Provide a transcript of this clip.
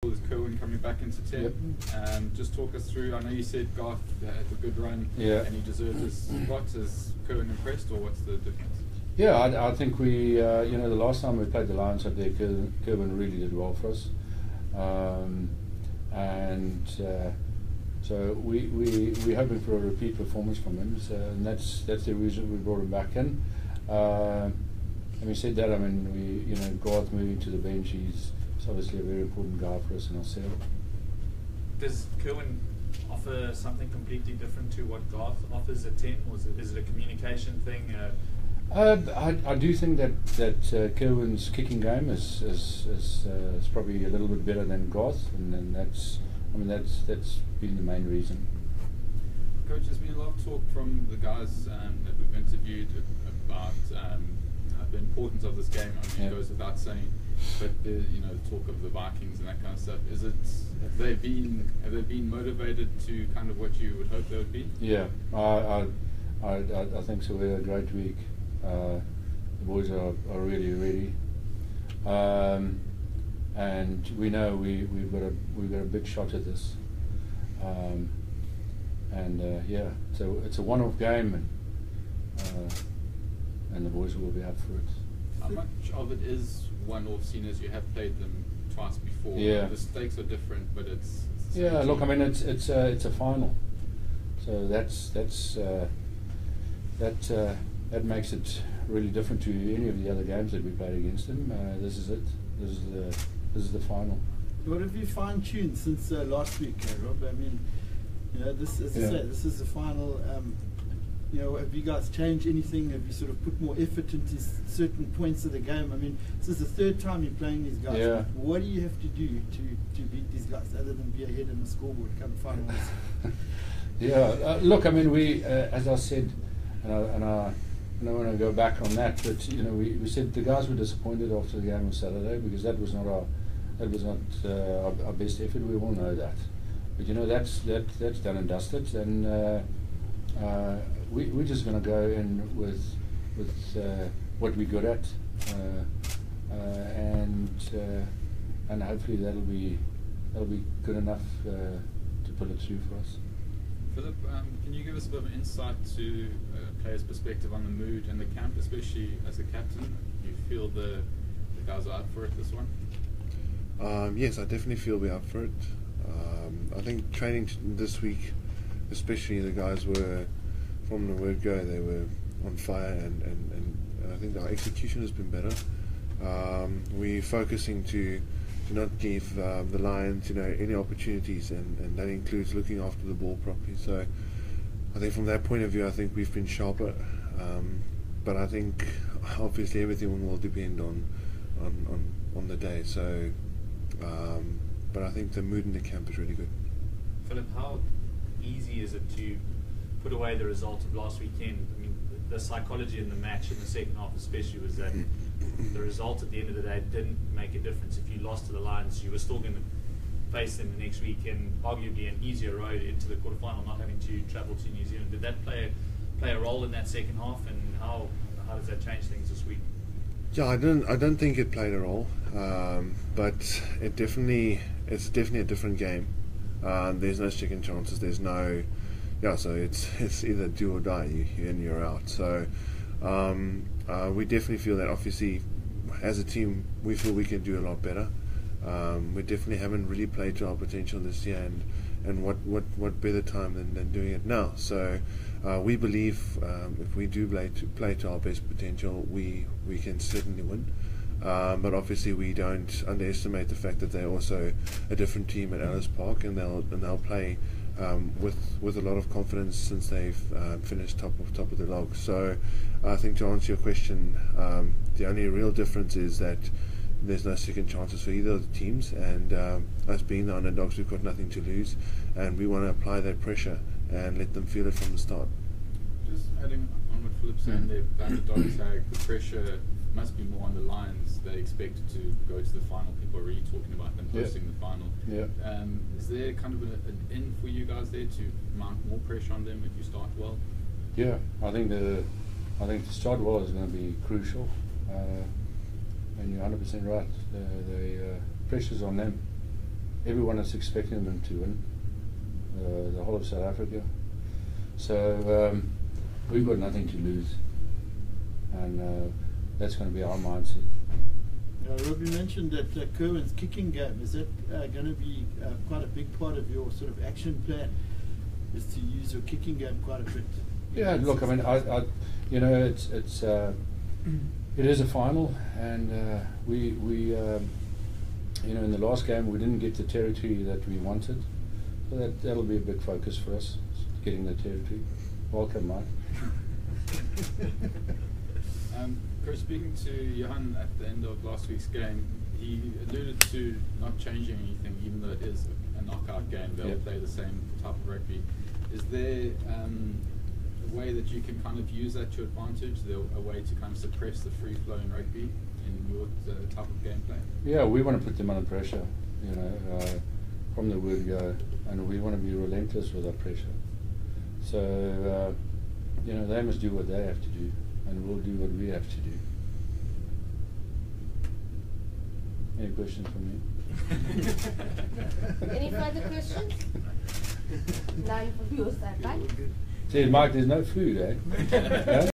Is Kerwin coming back into 10? Yep. Just talk us through. I know you said Garth had a good run, Yeah. and he deserved his spot. Is Kerwin impressed, or what's the difference? Yeah, I think we, the last time we played the Lions up there, Kerwin really did well for us, so we're hoping for a repeat performance from him. So, and that's the reason we brought him back in. Having said that, I mean, Garth moving to the bench, he's obviously a very important guy for us in our setup. Does Kerwin offer something completely different to what Garth offers at 10, or is it a communication thing? I do think that Kerwin's kicking game is probably a little bit better than Garth, and that's been the main reason. Coach, there's been a lot of talk from the guys that we've interviewed about the importance of this game. I mean, it goes without saying, but the talk of the Vikings and that kind of stuff. Have they been motivated to kind of what you would hope they would be? Yeah, I think so. We had a great week. The boys are really ready, and we know we've got a big shot at this, so it's a one-off game, and the boys will be up for it. How much of it is one-off, seeing as you have played them twice before? Yeah, the stakes are different, but it's the yeah. same Look, I team. mean, it's a final, so that makes it really different to any of the other games that we played against them. This is it. This is the final. What have you fine-tuned since last week, Rob? I mean, this, as I say, this is the final. Have you guys changed anything? Have you sort of put more effort into certain points of the game? I mean, this is the third time you're playing these guys. Yeah. What do you have to do to beat these guys, other than be ahead in the scoreboard come finals? Yeah. Look, I mean, we, as I said, and I don't want to go back on that, but we said the guys were disappointed after the game on Saturday because that was not our best effort. We all know that, but that's done and dusted, and we're just going to go in with what we're good at, and hopefully that'll be good enough to pull it through for us. Philip, can you give us a bit of an insight to a player's perspective on the mood in the camp, especially as a captain? Do you feel the guys are up for it this one? Yes, I definitely feel we're up for it. I think training this week, especially the guys were, from the word go, they were on fire, and I think our execution has been better. We're focusing to not give the Lions any opportunities, and that includes looking after the ball properly. So I think from that point of view, I think we've been sharper, but I think obviously everything will depend on the day. So but I think the mood in the camp is really good. Philip, how easy is it to put away the result of last weekend? I mean, the psychology in the match in the second half especially was that the result at the end of the day didn't make a difference. If you lost to the Lions, you were still going to face them the next week, and arguably an easier road into the quarterfinal, not having to travel to New Zealand. Did that play a role in that second half, and how does that change things this week? Yeah, I don't think it played a role, but it's definitely a different game. There's no second chances. There's no, so it's either do or die. You're in, you're out. So we definitely feel that. Obviously, as a team, we feel we can do a lot better. We definitely haven't really played to our potential this year, and what better time than doing it now? So we believe if we do play to our best potential, we can certainly win. But obviously we don't underestimate the fact that they're also a different team at Ellis Park, and they'll play with a lot of confidence since they've finished top of the log. So I think to answer your question, the only real difference is that there's no second chances for either of the teams, and us being the underdogs, we've got nothing to lose, and we want to apply that pressure and let them feel it from the start. Just adding on what Philip's saying there, the underdog tag, the pressure must be more on the Lions. They expect to go to the final. People are really talking about them hosting the final. Yeah. Is there kind of an in for you guys there to mount more pressure on them if you start well? Yeah, I think the start well is going to be crucial, and you're 100% right. The pressure's on them. everyone is expecting them to win, the whole of South Africa. So we've got nothing to lose, and that's going to be our mindset. Rob, you mentioned that Kerwin's kicking game, is that going to be quite a big part of your sort of action plan, is to use your kicking game quite a bit? Yeah, look, I mean, I you know, it is a final, and we you know, in the last game we didn't get the territory that we wanted, so that'll be a big focus for us, getting the territory. Welcome, Mike. Chris, speaking to Johan at the end of last week's game, he alluded to not changing anything, even though it is a knockout game. They'll play the same type of rugby. Is there a way that you can kind of use that to your advantage? A way to kind of suppress the free-flowing rugby in your type of gameplay? Yeah, we want to put them under pressure, you know, from the word go, and we want to be relentless with our pressure. So, you know, they must do what they have to do, and we'll do what we have to do. Any questions from you? Any further questions? Now you can use that, right? Says Mike, there's no food, eh?